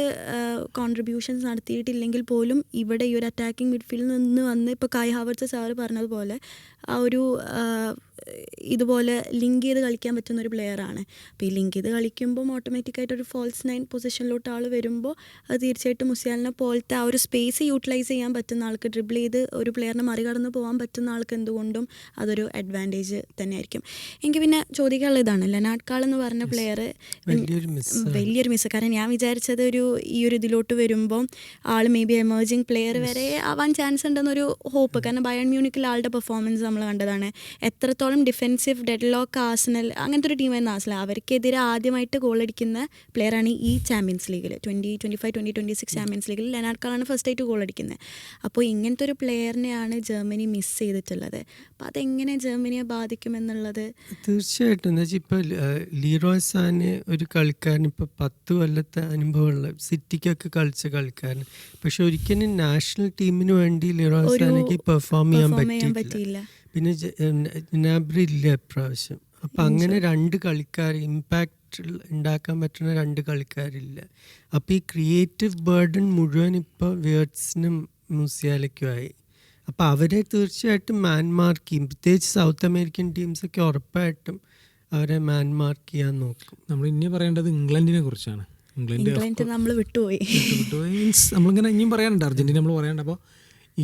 കോൺട്രിബ്യൂഷൻസ് നടത്തിയിട്ടില്ലെങ്കിൽ പോലും ഇവിടെ ഈ ഒരു അറ്റാക്കിംഗ് മിഡ്ഫീൽഡിൽ നിന്ന് വന്ന് ഇപ്പോൾ കൈ ഹാവർട്സ് സാറ് പറഞ്ഞതുപോലെ ആ ഒരു ഇതുപോലെ ലിങ്ക് ചെയ്ത് കളിക്കാൻ പറ്റുന്ന ഒരു പ്ലെയറാണ്. അപ്പോൾ ഈ ലിങ്ക് ചെയ്ത് കളിക്കുമ്പോൾ ഓട്ടോമാറ്റിക്കായിട്ട് ഒരു ഫോൾസ് 9 പൊസിഷനിലോട്ട് ആൾ വരുമ്പോൾ അത് തീർച്ചയായിട്ടും മുസിയാലിനെ പോലത്തെ ആ ഒരു സ്പേസ് യൂട്ടിലൈസ് ചെയ്യാൻ പറ്റുന്ന ആൾക്ക്, ഡ്രിബിൾ ചെയ്ത് ഒരു പ്ലെയറിനെ മറികടന്ന് പോകാൻ പറ്റുന്ന ആൾക്ക് എന്തുകൊണ്ടും അതൊരു അഡ്വാൻറ്റേജ് തന്നെയായിരിക്കും. എനിക്ക് പിന്നെ ചോദിക്കാനുള്ള ഇതാണ്, ലെനാർഡ് കാൾ എന്ന് പറഞ്ഞ പ്ലെയർ വലിയൊരു മിസ്. കാരണം ഞാൻ വിചാരിച്ചത് ഈ ഒരു ഇതിലോട്ട് വരുമ്പോൾ ആൾ മേ ബി എമേർജിങ് പ്ലെയർ വരെ ആവാൻ ചാൻസ് ഉണ്ടെന്നൊരു ഹോപ്പ്. കാരണം ബയൺ മ്യൂണിക്കിൽ ആളുടെ പെർഫോമൻസ് നമ്മൾ കണ്ടതാണ്. എത്രത്തോളം ഡിഫെൻസീവ് ഡെഡ് ലോക്ക് ആഴ്സണൽ അങ്ങനത്തെ ഒരു ടീമായിരുന്നു ആഴ്സണൽ. അവർക്കെതിരെ ആദ്യമായിട്ട് ഗോളടിക്കുന്ന പ്ലെയറാണ് ഈ ചാമ്പ്യൻസ് ലീഗിൽ 2025-2026 ചാമ്പ്യൻസ് ലീഗിൽ ലെനാർഡ് കാളാണ് ഫസ്റ്റ് ആയിട്ട് ഗോളടിക്കുന്നത്. അപ്പോൾ ഇങ്ങനത്തെ ഒരു പ്ലെയറിനെയാണ് ജർമ്മനി മിസ് ചെയ്തിട്ടുള്ളത്. അപ്പോൾ അതെങ്ങനെ ജർമ്മനിയെ ബാധിക്കുമെന്നുള്ളത് തീർച്ചയായിട്ടും. എന്താ വെച്ചാൽ ഇപ്പോൾ ലീറോയ് സാനെ ഒരു കളിക്കാരൻ ഇപ്പോൾ 10 കൊല്ലത്തെ അനുഭവമുള്ള സിറ്റിക്കൊക്കെ കളിച്ച കളിക്കാരൻ. പക്ഷെ ഒരിക്കലും നാഷണൽ ടീമിന് വേണ്ടി ലീറോയ് സാനയ്ക്ക് പെർഫോം ചെയ്യാൻ പറ്റിയില്ല. പിന്നെ ജ്നാബ്രി ഇല്ല ഇപ്രാവശ്യം. അപ്പം അങ്ങനെ 2 കളിക്കാർ ഇമ്പാക്റ്റ് ഉണ്ടാക്കാൻ പറ്റുന്ന 2 കളിക്കാരില്ല. അപ്പോൾ ഈ ക്രിയേറ്റീവ് ബേർഡൻ മുഴുവൻ ഇപ്പോൾ വിയർട്സിനും മുസിയാലയ്ക്കുമായി. അപ്പോൾ അവരെ തീർച്ചയായിട്ടും മാൻ മാർക്ക് ചെയ്യും. പ്രത്യേകിച്ച് സൗത്ത് അമേരിക്കൻ ടീംസൊക്കെ ഉറപ്പായിട്ടും അവരെ മാൻ മാർക്ക് ചെയ്യാൻ നോക്കും. നമ്മൾ ഇനി പറയേണ്ടത് ഇംഗ്ലണ്ടിനെ കുറിച്ചാണ്. ഇംഗ്ലണ്ട് നമ്മൾ വിട്ടുപോയി. മീൻസ് നമ്മളിങ്ങനെ ഇനിയും പറയാനുണ്ട്. അർജന്റീന നമ്മൾ പറയാനുണ്ട്. അപ്പോൾ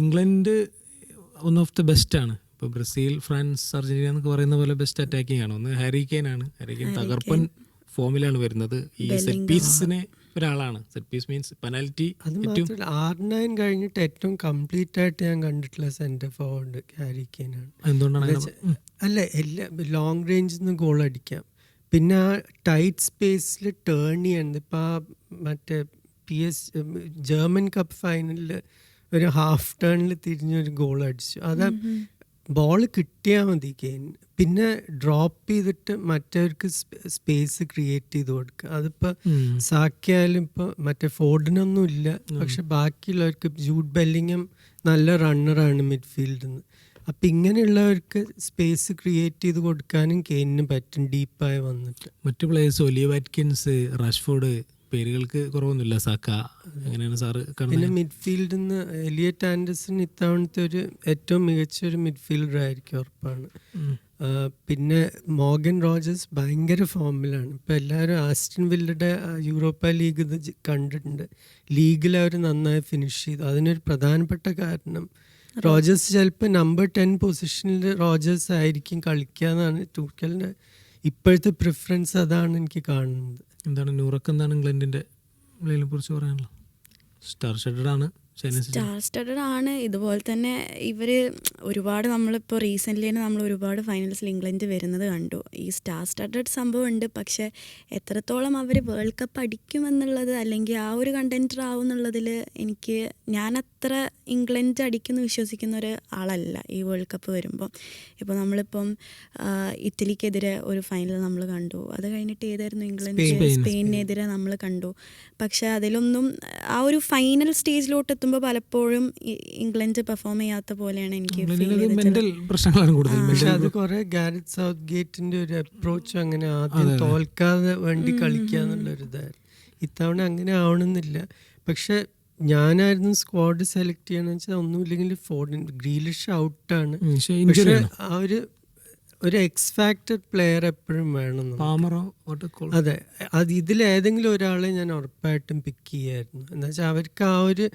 England one of the best ആണ്. ഇപ്പോൾ ബ്രസീൽ, ഫ്രാൻസ്, അർജന്റീന എന്നൊക്കെ പറയുന്ന പോലെ ബെസ്റ്റ് അറ്റാക്കിംഗ് ആണ്. ഒന്ന് ഹാരി കെയ്ൻ ആണ്. ഹാരി കെയ്ൻ തകർപ്പൻ ഫോമിലാണ് വരുന്നത്. ഈ സെറ്റ് പീസിനെ ഒരാളാണ്. സെറ്റ് പീസ് മീൻസ് പെനാൽറ്റി അത് ഏറ്റവും മാത്രമല്ല R9 കഴിഞ്ഞിട്ട് ഏറ്റവും കംപ്ലീറ്റ് ആയിട്ട് ഞാൻ കണ്ടിട്ടുള്ള സെന്റർ ഫോർവേഡ് ഹാരി കെയ്നാണ്. എന്തുകൊണ്ടാണ് അങ്ങനെ അല്ല, എല്ലാ ലോങ് റേഞ്ചിൽ നിന്ന് ഗോൾ അടിക്കാം. പിന്നെ ആ ടൈറ്റ് സ്പേസിൽ ടേൺ ചെയ്യണത്. ഇപ്പം ആ മറ്റേ ജർമ്മൻ കപ്പ് ഫൈനലിൽ ഒരു ഹാഫ് ടേണിൽ തിരിഞ്ഞൊരു ഗോൾ അടിച്ചു. അത് ബോൾ കിട്ടിയാൽ മതി കെയ്ന്. പിന്നെ ഡ്രോപ്പ് ചെയ്തിട്ട് മറ്റവർക്ക് സ്പേസ് ക്രിയേറ്റ് ചെയ്ത് കൊടുക്കുക. അതിപ്പോൾ സാക്കിയാലും ഇപ്പോൾ മറ്റേ ഫോർഡിനൊന്നും ഇല്ല, പക്ഷെ ബാക്കിയുള്ളവർക്ക് ജൂഡ് ബെല്ലിങ്ങം നല്ല റണ്ണറാണ് മിഡ്ഫീൽഡിൽ നിന്ന്. അപ്പം ഇങ്ങനെയുള്ളവർക്ക് സ്പേസ് ക്രിയേറ്റ് ചെയ്ത് കൊടുക്കാനും കെയ്നിന് പറ്റും ഡീപ്പായി വന്നിട്ട്. മറ്റു പ്ലേയേഴ്സ് ഒലിയ വാറ്റ്കിൻസ്, റാഷ്ഫോർഡ്, പേരുകൾക്ക് കുറവൊന്നുമില്ല. സാക്ക, എങ്ങനെയാണ് സാറ് കാണുന്നത്? പിന്നെ മിഡ്ഫീൽഡിൽ നിന്ന് എലിയറ്റ് ആൻഡർസൺ ഇത്തവണത്തെ ഒരു ഏറ്റവും മികച്ച ഒരു മിഡ്ഫീൽഡർ ആയിരിക്കും, ഉറപ്പാണ്. പിന്നെ മോർഗൻ റോജേഴ്സ് ഭയങ്കര ഫോമിലാണ്. ഇപ്പം എല്ലാവരും ആസ്റ്റൺ വില്ലയുടെ യൂറോപ്പ ലീഗ് ഇത് കണ്ടിട്ടുണ്ട്. ലീഗിൽ അവർ നന്നായി ഫിനിഷ് ചെയ്തു. അതിനൊരു പ്രധാനപ്പെട്ട കാരണം റോജേഴ്സ് ചിലപ്പോൾ നമ്പർ 10 പൊസിഷനിൽ റോജേഴ്സ് ആയിരിക്കും കളിക്കുക എന്നാണ് ടൂർക്കലിൻ്റെ ഇപ്പോഴത്തെ പ്രിഫറൻസ്. അതാണ് എനിക്ക് കാണുന്നത്. എന്താണ് നൂറക്ക്, എന്താണ് ഇംഗ്ലണ്ടിൻ്റെ പ്ലേയിനെ കുറിച്ച് പറയാനുള്ളത്? സ്റ്റാർ സ്റ്റഡഡ് ആണ്, സ്റ്റാർ സ്റ്റഡഡ് ആണ്. ഇതുപോലെ തന്നെ ഇവർ ഒരുപാട്, നമ്മളിപ്പോൾ റീസെൻ്റ്ലി തന്നെ നമ്മൾ ഒരുപാട് ഫൈനൽസിൽ ഇംഗ്ലണ്ട് വരുന്നത് കണ്ടു. ഈ സ്റ്റാർ സ്റ്റഡഡ് സംഭവം ഉണ്ട്, പക്ഷേ എത്രത്തോളം അവർ വേൾഡ് കപ്പ് അടിക്കുമെന്നുള്ളത് അല്ലെങ്കിൽ ആ ഒരു കണ്ടൻറ്റർ ആവും എന്നുള്ളതിൽ ഞാനത്ര ഇംഗ്ലണ്ട് അടിക്കുമെന്ന് വിശ്വസിക്കുന്ന ഒരു ആളല്ല ഈ വേൾഡ് കപ്പ് വരുമ്പോൾ. ഇപ്പോൾ നമ്മളിപ്പം ഇറ്റലിക്കെതിരെ ഒരു ഫൈനൽ നമ്മൾ കണ്ടു. അത് കഴിഞ്ഞിട്ട് ഏതായിരുന്നു ഇംഗ്ലണ്ട് സ്പെയിനെതിരെ നമ്മൾ കണ്ടു. പക്ഷേ അതിലൊന്നും ആ ഒരു ഫൈനൽ സ്റ്റേജിലോട്ട് എത്തുമ്പോൾ പലപ്പോഴും ഇംഗ്ലണ്ട് പെർഫോം ചെയ്യാത്ത പോലെയാണ് എനിക്ക് പ്രശ്നങ്ങളാണ് കൂടുതൽ. പക്ഷെ അത് കുറെ ഗാരറ്റ് സൗത്ത് ഗേറ്റിന്റെ ഒരു അപ്രോച്ച് അങ്ങനെ ആദ്യം തോൽക്കാതെ വേണ്ടി കളിക്കുക എന്നുള്ളൊരു ഇതായിരുന്നു. ഇത്തവണ അങ്ങനെ ആവണമെന്നില്ല. പക്ഷെ ഞാനായിരുന്നു സ്ക്വാഡ് സെലക്ട് ചെയ്യണമെന്ന് വെച്ചാൽ ഒന്നുമില്ലെങ്കിൽ ഫോർഡിൻ ഗ്രീലിഷ് ഔട്ടാണ്. പക്ഷെ ആ ഒരു എക്സ് ഫാക്ടർ പ്ലെയർ എപ്പോഴും വേണം. അതെ, അത് ഇതിലേതെങ്കിലും ഒരാളെ ഞാൻ ഉറപ്പായിട്ടും പിക്ക് ചെയ്യായിരുന്നു. എന്ന് വെച്ചാൽ അവർക്ക് ആ ഒരു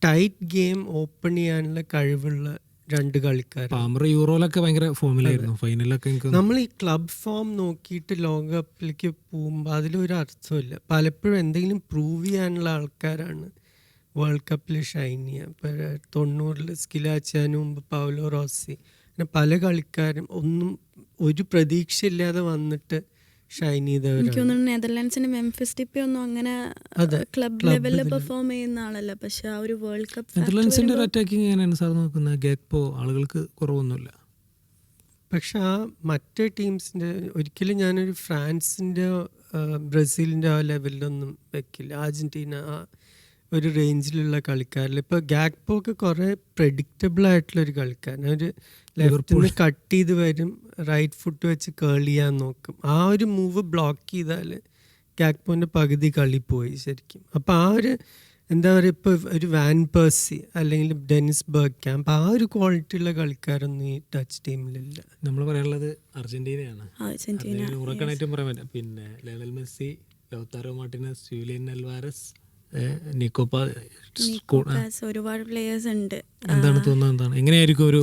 ടൈറ്റ് ഗെയിം ഓപ്പൺ ചെയ്യാനുള്ള കഴിവുള്ള രണ്ട് കളിക്കാർ. യൂറോയിലൊക്കെ ഭയങ്കര ഫോമിലായിരുന്നു, ഫൈനലൊക്കെ. നമ്മൾ ഈ ക്ലബ് ഫോം നോക്കിയിട്ട് ലോകകപ്പിലേക്ക് പോകുമ്പോൾ അതിലൊരു അർത്ഥമില്ല. പലപ്പോഴും എന്തെങ്കിലും പ്രൂവ് ചെയ്യാനുള്ള ആൾക്കാരാണ് വേൾഡ് കപ്പിൽ ഷൈൻ ചെയ്യുക. ഇപ്പോൾ 90-ൽ സ്കിലാച്ചിയാന് മുമ്പ് പൗലോ റോസി, അങ്ങനെ പല കളിക്കാരും ഒന്നും ഒരു പ്രതീക്ഷയില്ലാതെ വന്നിട്ട് ഷൈൻ ചെയ്തവരാണ്. എനിക്ക് തോന്നുന്നു നെതർലാൻഡ്സിന്റെ മെംഫിസ് ഡിപ്പി ഒന്നും അങ്ങനെ ക്ലബ് ലെവലിൽ പെർഫോം ചെയ്യുന്ന ആളല്ല. പക്ഷെ ആ ഒരു വേൾഡ് കപ്പ് നെതർലാൻഡ്സിന്റെ അറ്റാക്കിംഗ് എങ്ങനെയാണ് സാർ നോക്കുന്നത്? ഗെക്പോ ആളുകൾക്ക് കുറവൊന്നുമില്ല. പക്ഷെ ആ മറ്റേ ടീംസിന്റെ ഒരിക്കലും ഞാനൊരു ഫ്രാൻസിന്റെ ബ്രസീലിന്റെ ആ ലെവലിലൊന്നും വെക്കില്ല. അർജന്റീന ഒരു റേഞ്ചിലുള്ള കളിക്കാരിൽ ഇപ്പോൾ ഗാക്പോ ഒക്കെ കുറേ പ്രെഡിക്റ്റബിൾ ആയിട്ടുള്ള ഒരു കളിക്കാരൻ. ഒരു ലെഫ്റ്റിൽ കട്ട് ചെയ്ത് വരും, റൈറ്റ് ഫുട്ട് വെച്ച് കേൾ ചെയ്യാൻ നോക്കും. ആ ഒരു മൂവ് ബ്ലോക്ക് ചെയ്താൽ ഗാക്പോൻ്റെ പകുതി കളി പോയി ശരിക്കും. അപ്പോൾ ആ ഒരു എന്താ പറയുക, ഇപ്പോൾ ഒരു വാൻ പേഴ്സി അല്ലെങ്കിൽ ഡെനിസ് ബർഗ്കാംപ്, ആ ഒരു ക്വാളിറ്റി ഉള്ള കളിക്കാരൊന്നും ഈ ടച്ച് ടീമിലില്ല. നമ്മൾ പറയാനുള്ളത് അർജന്റീനയാണ്. നൂറക്കണായിട്ടും പറയാൻ പറ്റില്ല. പിന്നെ Lionel Messi, Lautaro Martinez, Julian Alvarez, ഒരുപാട് പ്ലേയേഴ്സ് ഉണ്ട്. എന്താണ് തോന്നുന്നത്? എന്താണ് എങ്ങനെയായിരിക്കും ഒരു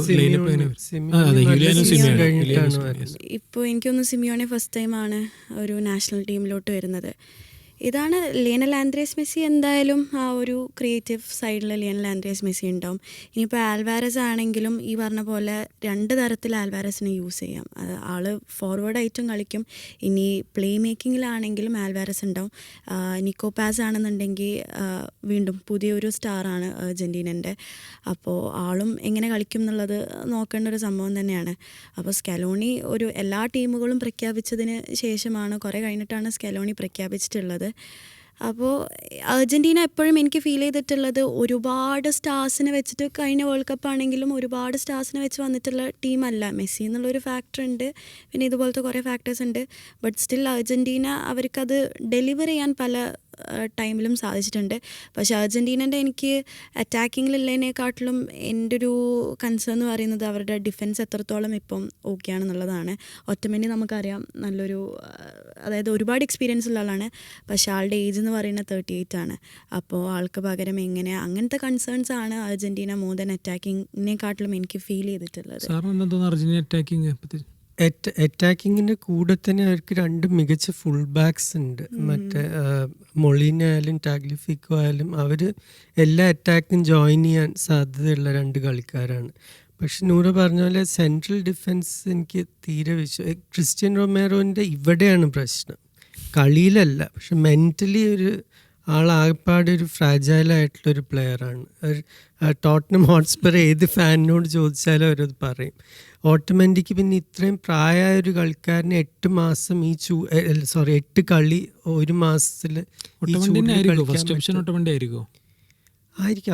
ഇപ്പോൾ എനിക്കൊന്ന് സിമിയോനെ ഫസ്റ്റ് ടൈമാണ് ഒരു നാഷണൽ ടീമിലോട്ട് വരുന്നത്. ഇതാണ് ലിയണൽ ആൻഡ്രേസ് മെസ്സി. എന്തായാലും ആ ഒരു ക്രിയേറ്റീവ് സൈഡിൽ ലിയണൽ ആൻഡ്രേസ് മെസ്സി ഉണ്ടാവും. ഇനിയിപ്പോൾ ആൽവാരസ് ആണെങ്കിലും ഈ പറഞ്ഞ പോലെ രണ്ട് തരത്തിൽ ആൽവാരസിനെ യൂസ് ചെയ്യാം. ആള് ഫോർവേഡായിട്ടും കളിക്കും. ഇനി പ്ലേ മേക്കിങ്ങിലാണെങ്കിലും ആൽവാരസ് ഉണ്ടാവും. നിക്കോ പാസ് ആണെന്നുണ്ടെങ്കിൽ വീണ്ടും പുതിയൊരു സ്റ്റാറാണ് അർജൻറ്റീനൻ്റെ. അപ്പോൾ ആളും എങ്ങനെ കളിക്കും എന്നുള്ളത് നോക്കേണ്ട ഒരു സംഭവം തന്നെയാണ്. അപ്പോൾ സ്കലോണി എല്ലാ ടീമുകളും പ്രഖ്യാപിച്ചതിന് ശേഷമാണ്, കുറേ കഴിഞ്ഞിട്ടാണ് സ്കലോണി പ്രഖ്യാപിച്ചിട്ടുള്ളത്. അപ്പോൾ അർജൻറ്റീന എപ്പോഴും എനിക്ക് ഫീൽ ചെയ്തിട്ടുള്ളത് ഒരുപാട് സ്റ്റാർസിനെ വെച്ചിട്ട്, കഴിഞ്ഞ വേൾഡ് കപ്പ് ആണെങ്കിലും ഒരുപാട് സ്റ്റാർസിനെ വെച്ച് വന്നിട്ടുള്ള ടീമല്ല. മെസ്സി എന്നുള്ളൊരു ഫാക്ടർ ഉണ്ട്, പിന്നെ ഇതുപോലത്തെ കുറേ ഫാക്ടേഴ്സ് ഉണ്ട്. ബട്ട് സ്റ്റിൽ അർജൻറ്റീന അവർക്കത് ഡെലിവർ ചെയ്യാൻ പല ടൈമിലും സാധിച്ചിട്ടുണ്ട്. പക്ഷേ അർജൻറ്റീനൻ്റെ എനിക്ക് അറ്റാക്കിങ്ങിലുള്ളതിനെക്കാട്ടിലും എൻ്റെ ഒരു കൺസേൺ എന്ന് പറയുന്നത് അവരുടെ ഡിഫൻസ് എത്രത്തോളം ഇപ്പം ഓക്കെ ആണെന്നുള്ളതാണ്. ഒറ്റമനി നമുക്കറിയാം നല്ലൊരു, അതായത് ഒരുപാട് എക്സ്പീരിയൻസ് ഉള്ള ആളാണ്. പക്ഷേ ആളുടെ ഏജ് എന്ന് പറയുന്നത് 38 ആണ്. അപ്പോൾ ആൾക്ക് പകരം എങ്ങനെ, അങ്ങനത്തെ കൺസേൺസ് ആണ് അർജൻറ്റീന മോർ ദാൻ അറ്റാക്കിങ്ങിനെക്കാട്ടിലും എനിക്ക് ഫീൽ ചെയ്തിട്ടുള്ളത്. അറ്റാക്കിങ്ങിന്റെ കൂടെ തന്നെ അവർക്ക് 2 മികച്ച ഫുൾ ബാക്സ് ഉണ്ട്. മറ്റേ മൊളീന ആയാലും ടാഗ്ലിഫിക്കോ ആയാലും അവർ എല്ലാ അറ്റാക്കും ജോയിൻ ചെയ്യാൻ സാധ്യതയുള്ള 2 കളിക്കാരാണ്. പക്ഷെ നൂറ പറഞ്ഞ പോലെ സെൻട്രൽ ഡിഫൻസ് എനിക്ക് തീരെ ക്രിസ്ത്യൻ റൊമേറോൻ്റെ ഇവിടെയാണ് പ്രശ്നം, കളിയിലല്ല. പക്ഷെ മെൻ്റലി ഒരു ആളാകപ്പാടെ ഒരു ഫ്രാജൈലായിട്ടുള്ളൊരു പ്ലെയറാണ്. ടോട്ടനം ഹോട്ട്സ്പർ ഏത് ഫാനിനോട് ചോദിച്ചാലും അവരത് പറയും. ഓട്ടോമാറ്റിക്ക് പിന്നെ ഇത്രയും പ്രായമായ ഒരു കളിക്കാരന് 8 മാസം 8 കളി ഒരു മാസത്തിൽ ആയിരിക്കും.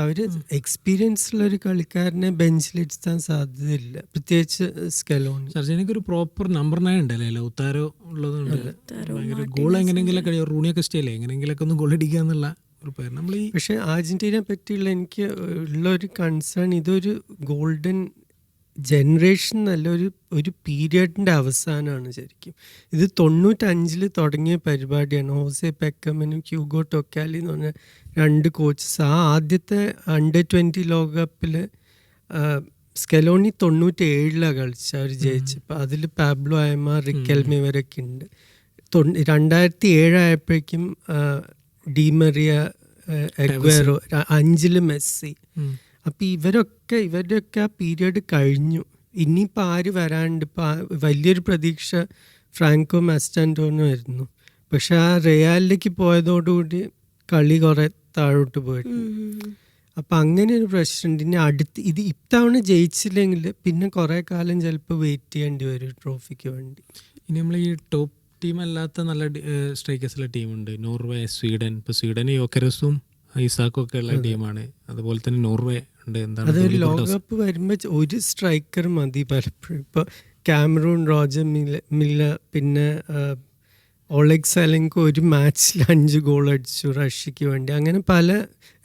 അവർ എക്സ്പീരിയൻസ് ഉള്ള ഒരു കളിക്കാരനെ ബെഞ്ചിലിരുത്താൻ സാധ്യതയില്ല, പ്രത്യേകിച്ച് സ്കലോണി. ഒരു പ്രോപ്പർ നമ്പർ 9 ഉണ്ടല്ലേ, ലൗതാരോ ഉള്ളതുകൊണ്ട് ഗോൾ എങ്ങനെയെങ്കിലും റൂണിയൊക്കെ സ്റ്റേലേ എങ്ങനെയെങ്കിലൊക്കെ ഒന്ന് ഗോൾ അടിക്കുക എന്നുള്ള ഒരു പേര് നമ്മൾ ഈ. പക്ഷെ അർജന്റീനയെ പറ്റിയുള്ള എനിക്ക് ഉള്ള ഒരു കൺസേൺ, ഇതൊരു ഗോൾഡൻ ജനറേഷൻ എന്നല്ല, ഒരു പീരിയഡിൻ്റെ അവസാനമാണ് ശരിക്കും. ഇത് 95 തുടങ്ങിയ പരിപാടിയാണ്. ഹോസെ പെക്കമനും ഹ്യൂഗോ ടൊക്കാലി എന്ന് പറഞ്ഞ 2 കോച്ചസ്. ആ ആദ്യത്തെ അണ്ടർ-20 ലോകകപ്പിൽ സ്കലോണി 97 കളിച്ച അവർ ജയിച്ചപ്പോൾ. അതിൽ പാബ്ലോ അയമ, റിക്കൽമെ ഇവരൊക്കെ ഉണ്ട്. 2007 ആയപ്പോഴേക്കും ഡിമറിയ, എഗ്വേറോ, 5 മെസ്സി. അപ്പം ഇവരുടെയൊക്കെ ആ പീരിയഡ് കഴിഞ്ഞു. ഇനിയിപ്പോൾ ആര് വരാണ്ട്? ഇപ്പം വലിയൊരു പ്രതീക്ഷ ഫ്രാങ്കോ മാസ്റ്റാൻഡോനോ ആയിരുന്നു. പക്ഷെ ആ റെയാലിലേക്ക് പോയതോടുകൂടി കളി കുറേ താഴോട്ട് പോയിട്ടുണ്ട്. അപ്പം അങ്ങനെ ഒരു പ്രശ്നമുണ്ട്. ഇനി ഇത് ഇത്തവണ ജയിച്ചില്ലെങ്കിൽ പിന്നെ കുറേ കാലം ചിലപ്പോൾ വെയിറ്റ് ചെയ്യേണ്ടി വരും ട്രോഫിക്ക് വേണ്ടി. ഇനി നമ്മൾ ഈ ടോപ്പ് ടീം അല്ലാത്ത നല്ല സ്ട്രൈക്കേഴ്സുള്ള ടീമുണ്ട്, നോർവേ, സ്വീഡൻ. ഇപ്പോൾ സ്വീഡൻ യോക്കരസും ഇസാക്കും ഒക്കെ ഉള്ള ടീമാണ്. അതുപോലെ തന്നെ നോർവേ ഉണ്ട്. എന്താണ് അതൊരു ലോകകപ്പ് വരുമ്പോൾ ഒരു സ്ട്രൈക്കർ മതി പലപ്പോഴും. ഇപ്പോൾ കാമറൂൺ, റോജർ മില്ല, പിന്നെ ഒളെഗ് സലങ്കോ ഒരു മാച്ചിൽ 5 ഗോൾ അടിച്ചു റഷ്യക്ക് വേണ്ടി. അങ്ങനെ പല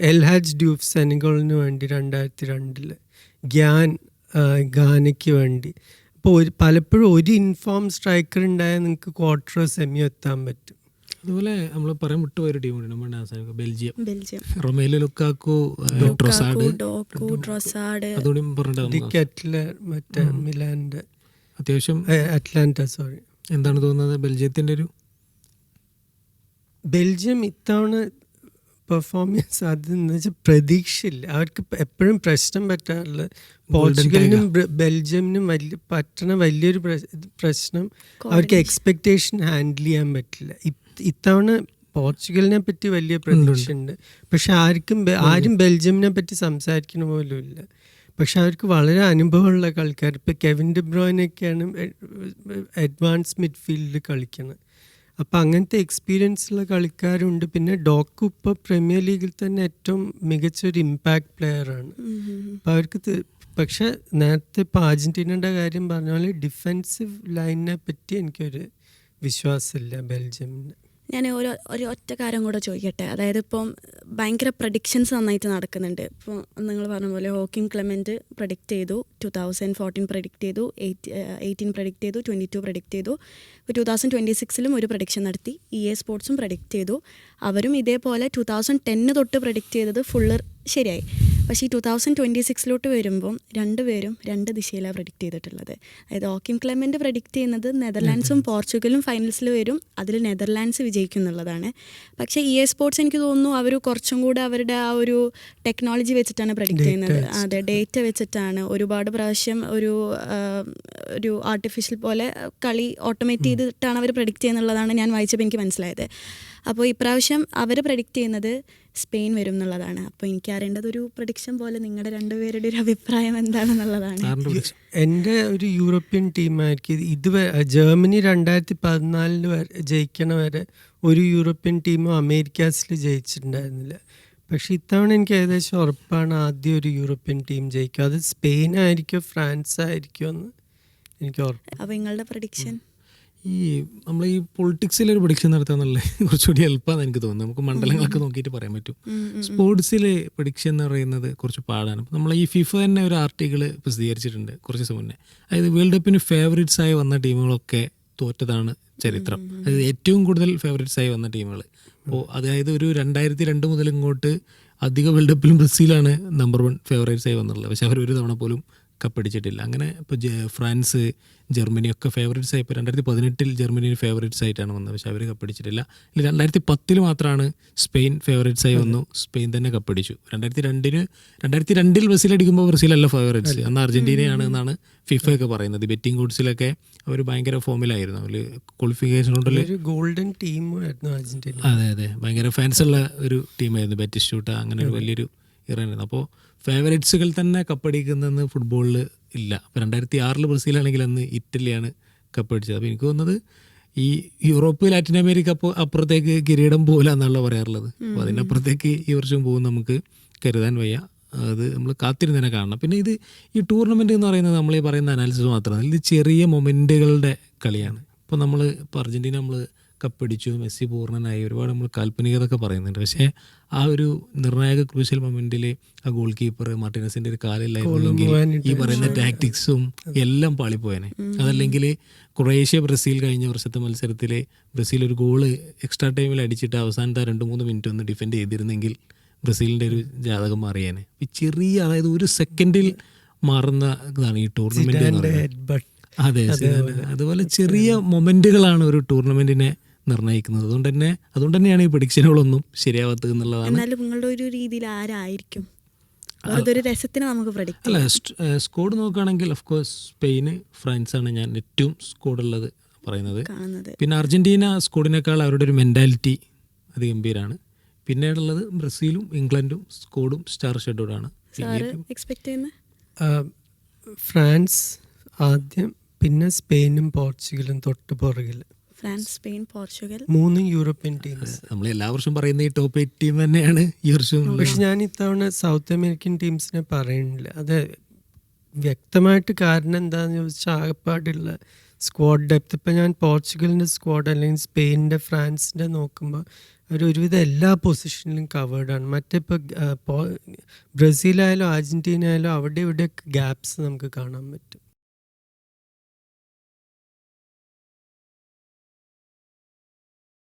എൽഹാജ് ഡ്യൂഫ് സെനഗലിന് വേണ്ടി 2002, ഗാനയ്ക്ക് വേണ്ടി. അപ്പോൾ പലപ്പോഴും ഒരു ഇൻഫോം സ്ട്രൈക്കർ ഉണ്ടായാൽ നിങ്ങൾക്ക് ക്വാർട്ടറോ സെമിയോ എത്താൻ പറ്റും. അതുപോലെ നമ്മൾ പറയാൻ വിട്ടുപോയൊരു ടീമുണ്ട് നമ്മുടെ ബെൽജിയം. റൊമേലു ലുക്കാക്കു, ട്രൊസാർഡ്, അതുകൂടി മറ്റേ മിലാൻ്റെ അത്യാവശ്യം അറ്റ്ലാന്റ. എന്താണ് തോന്നുന്നത് ബെൽജിയത്തിൻ്റെ ഒരു? ബെൽജിയം ഇത്തവണ പെർഫോം ചെയ്യാൻ സാധ്യത എന്ന് വെച്ചാൽ പ്രതീക്ഷയില്ല. അവർക്ക് എപ്പോഴും പ്രശ്നം പറ്റാറുള്ളത് പോർച്ചുഗലിനും ബെൽജിയമിനും പറ്റുന്ന വലിയൊരു പ്രശ്നം അവർക്ക് എക്സ്പെക്റ്റേഷൻ ഹാൻഡിൽ ചെയ്യാൻ പറ്റില്ല. ഇത്തവണ പോർച്ചുഗലിനെ പറ്റി വലിയ പ്രതീക്ഷയുണ്ട്, പക്ഷെ ആരും ബെൽജിയമിനെ പറ്റി സംസാരിക്കുന്ന പോലും ഇല്ല. പക്ഷെ അവർക്ക് വളരെ അനുഭവമുള്ള കളിക്കാർ, ഇപ്പോൾ കെവിൻ ഡി ബ്രോയിനൊക്കെയാണ് അഡ്വാൻസ് മിഡ്ഫീൽഡിൽ കളിക്കുന്നത്. അപ്പം അങ്ങനത്തെ എക്സ്പീരിയൻസ് ഉള്ള കളിക്കാരുണ്ട്. പിന്നെ ഡോക്കു ഇപ്പോൾ പ്രീമിയർ ലീഗിൽ തന്നെ ഏറ്റവും മികച്ചൊരു ഇമ്പാക്ട് പ്ലെയറാണ്. അപ്പം അവർക്ക് പക്ഷെ നേരത്തെ ഇപ്പോൾ അർജന്റീനയുടെ കാര്യം പറഞ്ഞ പോലെ ഡിഫെൻസീവ് ലൈനിനെ പറ്റി എനിക്കൊരു വിശ്വാസമില്ല ബെൽജിയമിന്. ഞാൻ ഒരു ഒറ്റ കാര്യം കൂടെ ചോദിക്കട്ടെ. അതായത് ഇപ്പം ഭയങ്കര പ്രഡിക്ഷൻസ് നന്നായിട്ട് നടക്കുന്നുണ്ട്. ഇപ്പോൾ നിങ്ങൾ പറഞ്ഞ പോലെ ഹോക്കിംഗ് ക്ലെമൻറ്റ് പ്രഡിക്റ്റ് ചെയ്തു, 2014 പ്രഡിക്റ്റ് ചെയ്തു, 18 പ്രഡിക്റ്റ് ചെയ്തു, 22 പ്രഡിക്റ്റ് ചെയ്തു. ഇപ്പോൾ 2026 ഒരു പ്രഡിക്ഷൻ നടത്തി. EA സ്പോർട്സും പ്രഡിക്റ്റ് ചെയ്തു. അവരും ഇതേപോലെ 2010 തൊട്ട് പ്രഡിക്റ്റ് ചെയ്തത് ഫുള്ള് ശരിയായി. പക്ഷേ ഈ 2026 വരുമ്പം 2 പേരും 2 ദിശയിലാണ് പ്രഡിക്റ്റ് ചെയ്തിട്ടുള്ളത്. അതായത് ഹോക്കിം ക്ലെമൻറ്റ് പ്രഡിക്റ്റ് ചെയ്യുന്നത് നെതർലാൻഡ്സും പോർച്ചുഗലും ഫൈനൽസിൽ വരും, അതിൽ നെതർലാൻഡ്സ് വിജയിക്കും എന്നുള്ളതാണ്. പക്ഷേ EA സ്പോർട്സ് എനിക്ക് തോന്നുന്നു അവർ കുറച്ചും കൂടെ അവരുടെ ആ ഒരു ടെക്നോളജി വെച്ചിട്ടാണ് പ്രഡിക്റ്റ് ചെയ്യുന്നത്. അതെ, ഡേറ്റ വെച്ചിട്ടാണ് ഒരുപാട് പ്രാവശ്യം ഒരു ആർട്ടിഫിഷ്യൽ പോലെ കളി ഓട്ടോമേറ്റ് ചെയ്തിട്ടാണ് അവർ പ്രഡിക്റ്റ് ചെയ്യുന്നുള്ളതാണ് ഞാൻ വായിച്ചപ്പോൾ എനിക്ക് മനസ്സിലായത്. അപ്പോൾ ഇപ്രാവശ്യം അവർ പ്രഡിക്റ്റ് ചെയ്യുന്നത് സ്പെയിൻ വരും എന്നുള്ളതാണ്. അപ്പോൾ എനിക്ക് അറിയേണ്ടത് ഒരു പ്രഡിക്ഷൻ പോലെ നിങ്ങളുടെ 2 പേരുടെ ഒരു അഭിപ്രായം എന്താണെന്നുള്ളതാണ്. എൻ്റെ ഒരു യൂറോപ്യൻ ടീമായിരിക്കും ഇതുവരെ. ജർമ്മനി 2014 വരെ ജയിക്കണ വരെ ഒരു യൂറോപ്യൻ ടീമും അമേരിക്കാസിൽ ജയിച്ചിട്ടുണ്ടായിരുന്നില്ല. പക്ഷെ ഇത്തവണ എനിക്ക് ഏകദേശം ഉറപ്പാണ് ആദ്യം ഒരു യൂറോപ്യൻ ടീം ജയിക്കും. അത് സ്പെയിൻ ആയിരിക്കും, ഫ്രാൻസ് ആയിരിക്കും എന്ന് എനിക്ക് ഉറപ്പ്. അപ്പോൾ നിങ്ങളുടെ പ്രഡിക്ഷൻ? ഈ നമ്മൾ ഈ പൊളിറ്റിക്സിൽ ഒരു പ്രഡിക്ഷൻ നടത്തുക എന്നുള്ളത് കുറച്ചുകൂടി എളുപ്പമാണെന്ന് എനിക്ക് തോന്നുന്നു. നമുക്ക് മണ്ഡലങ്ങളൊക്കെ നോക്കിയിട്ട് പറയാൻ പറ്റും. സ്പോർട്സിലെ പ്രഡിക്ഷൻ എന്ന് പറയുന്നത് കുറച്ച് പാടാണ്. അപ്പോൾ നമ്മൾ ഈ ഫിഫ തന്നെ ഒരു ആർട്ടിക്കിൾ പ്രസിദ്ധീകരിച്ചിട്ടുണ്ട് കുറച്ച് ദിവസം മുന്നേ. അതായത് വേൾഡ് കപ്പിന് ഫേവറേറ്റ്സ് ആയി വന്ന ടീമുകളൊക്കെ തോറ്റതാണ് ചരിത്രം. അതായത് ഏറ്റവും കൂടുതൽ ഫേവറേറ്റ്സ് ആയി വന്ന ടീമുകൾ. അപ്പോൾ അതായത് ഒരു 2002 മുതൽ ഇങ്ങോട്ട് അധിക വേൾഡ് കപ്പിലും ബ്രസീലാണ് നമ്പർ 1 ഫേവറേറ്റ്സ് ആയി വന്നുള്ളത്. പക്ഷെ അവർ ഒരു തവണ പോലും കപ്പടിച്ചിട്ടില്ല. അങ്ങനെ ഇപ്പോൾ ഫ്രാൻസ്, ജർമ്മനി ഒക്കെ ഫേവറേറ്റ്സ് ആയി. ഇപ്പോൾ 2018 ജർമ്മനി ഫേവറേറ്റ്സ് ആയിട്ടാണ് വന്നത്, പക്ഷെ അവർ കപ്പടിച്ചിട്ടില്ല. 2010 മാത്രമാണ് സ്പെയിൻ ഫേവറേറ്റ്സ് ആയി വന്നു, സ്പെയിൻ തന്നെ കപ്പടിച്ചു. 2002 ബ്രസീൽ അടിക്കുമ്പോൾ ബ്രസീലല്ല ഫേവറേറ്റ്സ്, അന്ന് അർജന്റീനയാണ് എന്നാണ് ഫിഫ ഒക്കെ പറയുന്നത്. ബെറ്റിംഗ് ഓഡ്സിലൊക്കെ അവർ ഭയങ്കര ഫോമിലായിരുന്നു. അവർ ക്വാളിഫിക്കേഷൻ കൊണ്ടുള്ള ഗോൾഡൻ ടീമായിരുന്നു അർജന്റീന. അതെ, ഭയങ്കര ഫാൻസ് ഉള്ള ഒരു ടീമായിരുന്നു. ബാറ്റിസ്റ്റൂട്ട അങ്ങനെ ഒരു വലിയൊരു ഇറാനായിരുന്നു. അപ്പോൾ ഫേവറേറ്റ്സുകൾ തന്നെ കപ്പടിക്കുന്നതെന്ന് ഫുട്ബോളിൽ ഇല്ല. അപ്പോൾ 2006 ബ്രസീലാണെങ്കിൽ അന്ന് ഇറ്റലിയാണ് കപ്പടിച്ചത്. അപ്പോൾ എനിക്ക് തോന്നുന്നത് ഈ യൂറോപ്പ്, ലാറ്റിൻ അമേരിക്ക അപ്പുറത്തേക്ക് കിരീടം പോകില്ല എന്നുള്ള പറയാറുള്ളത്. അപ്പോൾ അതിനപ്പുറത്തേക്ക് ഈ വർഷം പോകും നമുക്ക് കരുതാൻ വയ്യ. അത് നമ്മൾ കാത്തിരുന്നതിനെ കാണണം. പിന്നെ ഈ ടൂർണമെൻറ്റ് എന്ന് പറയുന്നത് നമ്മൾ ഈ പറയുന്ന അനാലിസിസ് മാത്രമല്ല, ഇത് ചെറിയ മൊമെൻറ്റുകളുടെ കളിയാണ്. ഇപ്പോൾ അർജൻറ്റീന നമ്മൾ കപ്പടിച്ചു, മെസ്സി പൂർണ്ണനായി, ഒരുപാട് നമ്മൾ കാൽപ്പനികതൊക്കെ പറയുന്നുണ്ട്. പക്ഷേ ആ ഒരു നിർണായക ക്രൂഷ്യൽ മൊമെൻറ്റിൽ ആ ഗോൾ കീപ്പർ മാർട്ടിനസിൻ്റെ ഒരു കാലില്ലായിരുന്നെങ്കിൽ ഈ പറയുന്ന ടാക്ടിക്സും എല്ലാം പാളിപ്പോയനെ. അതല്ലെങ്കിൽ ക്രൊയേഷ്യ ബ്രസീൽ കഴിഞ്ഞ വർഷത്തെ മത്സരത്തിൽ ബ്രസീൽ ഒരു ഗോള് എക്സ്ട്രാ ടൈമിൽ അടിച്ചിട്ട് അവസാനത്തെ 2-3 മിനിറ്റ് ഒന്ന് ഡിഫെൻഡ് ചെയ്തിരുന്നെങ്കിൽ ബ്രസീലിൻ്റെ ഒരു ജാതകം മാറിയേനെ. ഈ ചെറിയ, അതായത് ഒരു സെക്കൻഡിൽ മാറുന്ന ഇതാണ് ഈ ടൂർണമെൻറ്റ് എന്ന് പറയുന്നത്. അതെ, അതുപോലെ ചെറിയ മൊമെൻറ്റുകളാണ് ഒരു ടൂർണമെൻറ്റിനെ നിർണ്ണയിക്കുന്നത്. അതുകൊണ്ട് തന്നെയാണ് ഈ പ്രഡിക്ഷനുകളൊന്നും ശരിയാവാത്തത് എന്നുള്ളതാണ്. എന്നാലും നിങ്ങളുടെ ഒരു രീതിയിൽ ആരായിരിക്കും അതൊരു രസത്തിന് നമുക്ക് പ്രഡിക്റ്റ് അല്ല, സ്കോഡ് നോക്കുകയാണെങ്കിൽ ഓഫ് കോഴ്സ് സ്പെയിന്, ഫ്രാൻസാണ് ഞാൻ ഏറ്റവും സ്കോഡുള്ളത് പറയുന്നത്. പിന്നെ അർജന്റീന സ്കോഡിനേക്കാൾ അവരുടെ ഒരു മെൻറ്റാലിറ്റി അത് ഗംഭീരമാണ്. പിന്നീടുള്ളത് ബ്രസീലും ഇംഗ്ലണ്ടും സ്കോഡും സ്റ്റാർ ഷെഡ്യൂളാണ്. എക്സ്പെക്ട് ചെയ്യുന്നത് ഫ്രാൻസ് ആദ്യം, പിന്നെ സ്പെയിനും പോർച്ചുഗലും തൊട്ട് പുറകിൽ. France, Spain, Portugal 3 European teams. നമ്മൾ എല്ലാ വർഷവും പറയുന്ന ഈ ടോപ്പ് 8 ടീം തന്നെയാണ് ഈ വർഷവും. പക്ഷെ ഞാൻ ഇത്തവണ സൗത്ത് അമേരിക്കൻ ടീംസിനെ പറയുന്നില്ല. അത് വ്യക്തമായിട്ട് കാരണം എന്താണെന്ന് ചോദിച്ചാൽ ആകെപ്പാടുള്ള സ്ക്വാഡ് ഡെപ്ത്. ഇപ്പം ഞാൻ പോർച്ചുഗലിൻ്റെ സ്ക്വാഡ് അല്ലെങ്കിൽ സ്പെയിനിൻ്റെ, ഫ്രാൻസിൻ്റെ നോക്കുമ്പോൾ ഒരുവിധം എല്ലാ പൊസിഷനിലും കവേർഡാണ്. മറ്റേ ഇപ്പോൾ ബ്രസീലായാലും അർജന്റീന ആയാലും അവിടെ ഇവിടെയൊക്കെ ഗ്യാപ്സ് നമുക്ക് കാണാൻ പറ്റും.